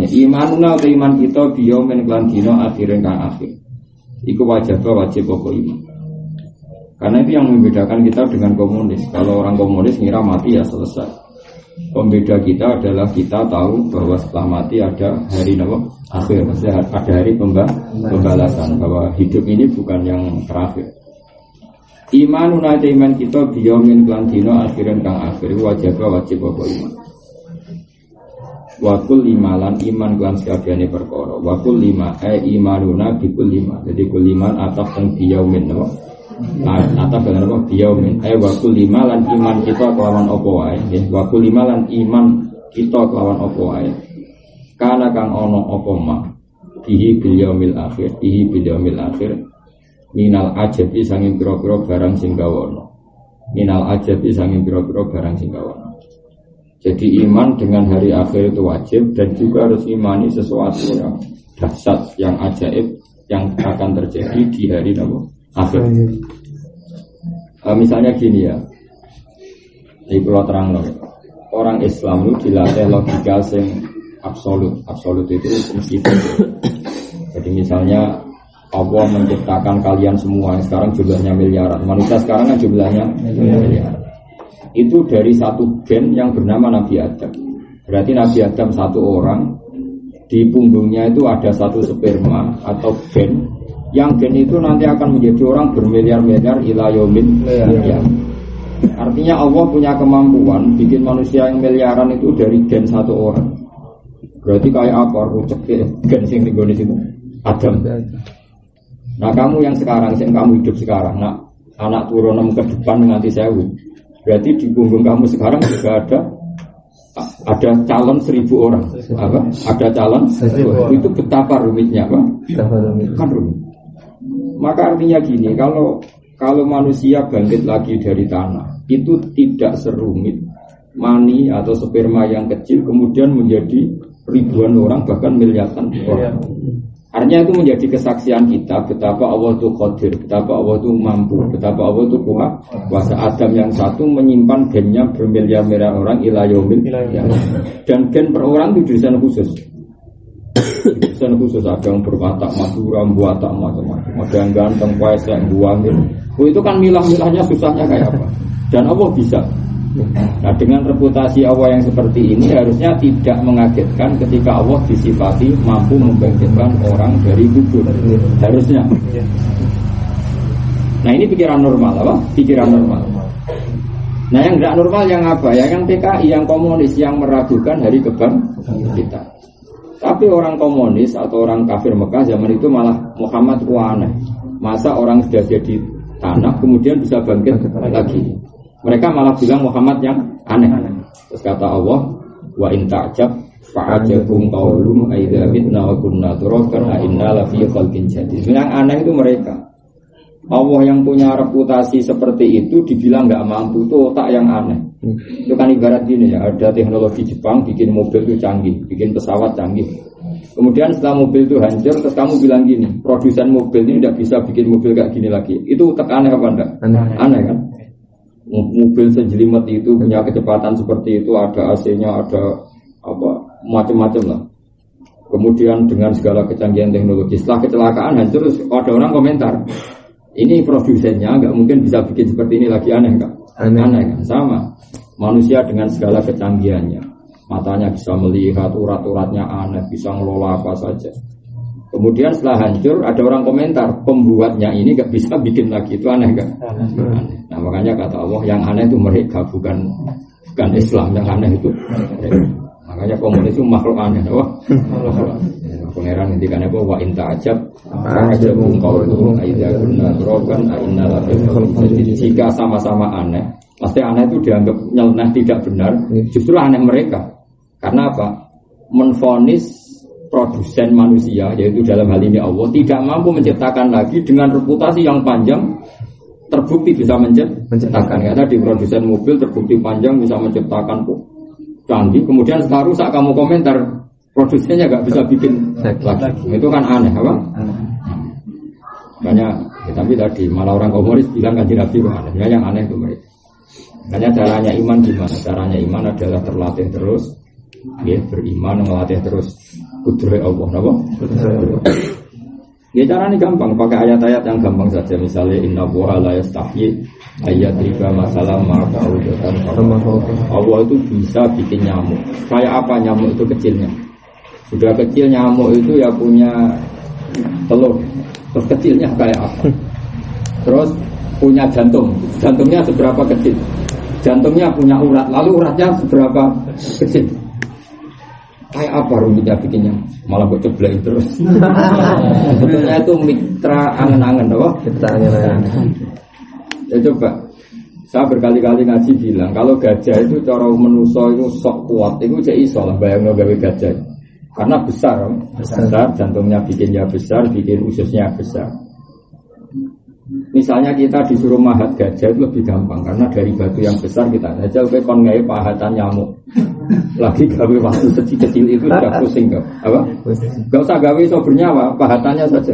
Imanuna uta iman kita biyomen kelan dina akhirin kang akhir. Iku wajib pokok iman. Karena itu yang membedakan kita dengan komunis. Kalau orang komunis ngira mati ya selesai. Pembeda kita adalah kita tahu bahwa setelah mati ada hari akhir, maksudnya ada hari pembalasan, bahwa hidup ini bukan yang terakhir. Imanuna iman kita biyomin kelan dina akhirin kang akhir wajib pokok iman. Wakul limalan iman kelan sakabehane perkara. Wakul lima imanuna bikul lima. Jadi kul liman ataf teng biyomin ataf dengan apa biyomin wakul lima lan iman kita kelawan apa wae nggih wakul lima lan iman kita kelawan apa wae kana kang ana apa ma bihi bil yaumil akhir minal ajabi sanging pira-pira barang sing gawono jadi iman dengan hari akhir itu wajib dan juga harus imani sesuatu yang dahsyat yang ajaib yang akan terjadi di hari akhir. Misalnya gini ya, ini perlu terang loh. Orang Islam itu dilatih logika yang absolut itu meskipun. Jadi misalnya Allah menciptakan kalian semua, sekarang jumlahnya miliaran. Manusia sekarang kan jumlahnya miliaran. Itu dari satu gen yang bernama Nabi Adam. Berarti Nabi Adam satu orang, di punggungnya itu ada satu sperma atau gen. Yang gen itu nanti akan menjadi orang bermiliar-miliar ila yaumin qiyamah. Artinya Allah punya kemampuan bikin manusia yang miliaran itu dari gen satu orang. Berarti kayak apa rucek gen sing digone situ Adam. Nah kamu yang sekarang, yang kamu hidup sekarang, nak anak turunan ke depan nganti 1000. Berarti di punggung kamu sekarang juga ada calon 1000 orang. Apa? Ada calon 1000. Itu betapa rumitnya, Pak. Kan rumit. Maka artinya gini, kalau manusia bangkit lagi dari tanah, itu tidak serumit mani atau sperma yang kecil kemudian menjadi ribuan orang bahkan miliaran orang. Artinya itu menjadi kesaksian kita betapa Allah itu qadir, betapa Allah itu mampu, betapa Allah itu kuasa. Adam yang satu menyimpan gennya bermiliar-miliar orang ila yaumil qiyamah. Dan gen per orang itu desain khusus. Desain khusus ada yang berwatak Madura, buatak macam-macam. Ada yang ganteng, pesek, buangin. Itu kan milah-milahnya susahnya kayak apa. Dan Allah bisa. Nah dengan reputasi Allah yang seperti ini harusnya tidak mengagetkan ketika Allah disifati mampu membangkitkan orang dari kubur. Harusnya. Nah ini pikiran normal apa? Pikiran normal. Nah yang tidak normal yang apa? Yang PKI, yang komunis, yang meragukan hari kebangkitan. Tapi orang komunis atau orang kafir Mekah zaman itu malah Muhammad aneh. Masa orang sudah jadi tanah kemudian bisa bangkit lagi. Mereka malah bilang Muhammad yang aneh. Terus kata Allah, wa in ta'jab fa'ajabum qaulum aidza mitna wa kunna turaban a inna la fi khalqin jadid. Yang aneh itu mereka. Allah yang punya reputasi seperti itu dibilang enggak mampu, itu otak yang aneh. Itu kan ibarat gini ya, ada teknologi Jepang bikin mobil itu canggih, bikin pesawat canggih. Kemudian setelah mobil itu hancur, terus kamu bilang gini, produsen mobil ini tidak bisa bikin mobil kayak gini lagi. Itu otak aneh apa enggak? Aneh kan? Mobil sejelimet itu punya kecepatan seperti itu, ada AC-nya, ada apa macam-macam lah. Kemudian dengan segala kecanggihan teknologi, setelah kecelakaan hancur, ada orang komentar, ini produsennya nggak mungkin bisa bikin seperti ini lagi, aneh nggak? Aneh kan? Sama. Manusia dengan segala kecanggihannya, matanya bisa melihat, urat-uratnya aneh, bisa ngelola apa saja. Kemudian setelah hancur ada orang komentar, pembuatnya ini gak bisa bikin lagi, itu aneh kan? Aneh. Nah makanya kata Allah yang aneh itu mereka, bukan Islam yang aneh itu. Makanya komunis itu makhluk aneh. Wah, pangeran ngendikan apa? Wa in ta'ajab fa'ajabun qauluhum aidza kunna turaban a inna la fi khalqin jadid. Jika sama-sama aneh, pasti aneh itu dianggap nyeleneh tidak benar. Justru aneh mereka. Karena apa? Menvonis produsen manusia, yaitu dalam hal ini Allah, tidak mampu menciptakan lagi dengan reputasi yang panjang, terbukti bisa menciptakan. Karena di produsen mobil terbukti panjang bisa menciptakan canggih, kemudian setelah rusak kamu komentar produsennya nggak bisa bikin lagi. Itu kan aneh, apa? Makanya, ya, tapi tadi malah orang komunis bilang kan Nabi itu aneh. Ya, yang aneh itu mereka. Makanya caranya iman gimana? Caranya iman adalah terlatih terus Ya, beriman ngelatih terus kudrat Allah, napa? Ya caranya gampang, pakai ayat-ayat yang gampang saja. Misalnya inna Allaha la yastahyi ayyadriba masalah ma'qaudatan. Allah itu bisa bikin nyamuk. Kayak apa nyamuk itu kecilnya? Sudah kecil nyamuk itu ya punya telur. Terus kecilnya kayak apa? Terus punya jantung. Jantungnya seberapa kecil? Jantungnya punya urat. Lalu uratnya seberapa kecil? Kayak apa rumitnya bikinnya? Malah kok ceblek terus. Sebetulnya itu mitra angen-angen, apa? Mitra angen-angen. Ya coba, saya berkali-kali ngaji bilang kalau gajah itu cara menuso itu sok kuat, itu jadi iso lah bayangno gawe gajah. Karena besar, jantungnya bikinnya besar, bikin ususnya besar. Misalnya kita disuruh mahat gajah itu lebih gampang karena dari batu yang besar kita aja lebih kon nggawe pahatan nyamuk. Lagi gawe waktu kecil-kecil itu sudah pusing kok. Apa? Gak usah gawe iso bernyawa, pahatannya saja.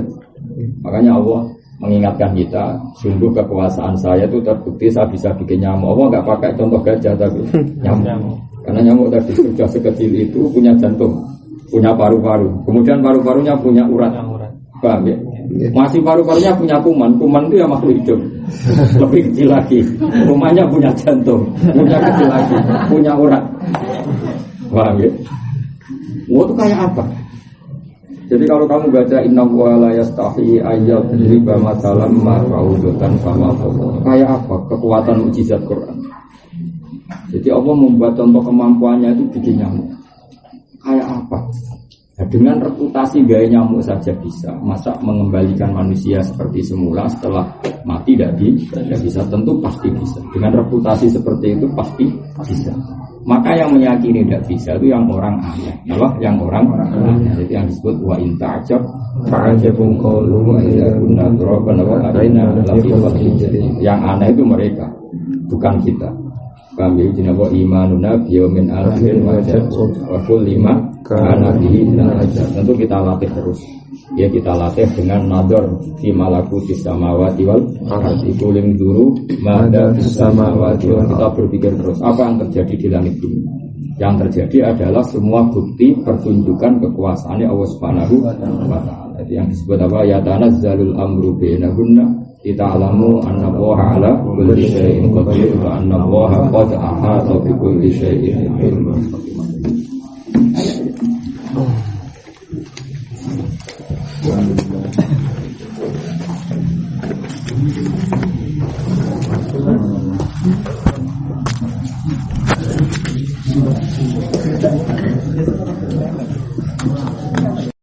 Makanya Allah mengingatkan kita, sungguh kekuasaan saya itu terbukti saya bisa bikin nyamuk. Allah nggak pakai contoh gajah tapi nyamuk. Karena nyamuk tadi sudah sekecil itu punya jantung, punya paru-paru. Kemudian paru-parunya punya urat. Paham ya? Masih paru-parunya punya kuman itu ya makhluk hidup. Lebih kecil lagi. Rumahnya punya jantung, punya kecil lagi, punya urat. Paham ya? Itu kayak apa? Jadi kalau kamu baca inna wa la yastahi ayat riba masalam ma'qaudatan sama Allah. Kayak apa kekuatan mukjizat Quran? Jadi Allah membuat contoh kemampuannya itu bikin nyamuk. Kayak apa? Nah, dengan reputasi gaya nyamuk saja bisa. Masa mengembalikan manusia seperti semula setelah mati tidak bisa? Tentu pasti bisa. Dengan reputasi seperti itu pasti bisa. Maka yang meyakini tidak bisa itu yang orang aneh. Apa? Yang orang aneh. Jadi yang disebut wa in ta'jab fa'ajabun qawluhum idza kunna turaban wa alaina lafi khalqin jadid. Yang aneh itu mereka, bukan kita. Kami jenaba imanuna biyaumil akhir wa kulli ma kana bihi najat. Tentu kita latih terus. Ya kita latih dengan nadar fi malakutis samawati wal ardi kuling duru mada fis samawati wal. Kita berpikir terus apa yang terjadi di langit bumi. Yang terjadi adalah semua bukti pertunjukan kekuasaannya Allah Subhanahu wa taala. Yang disebut apa? Ya tanazzalul amru bainahunna Ita'alamu anna Allaha ala kulli syai'in qadir wa anna Allaha qad ahata bi kulli syai'in ilman.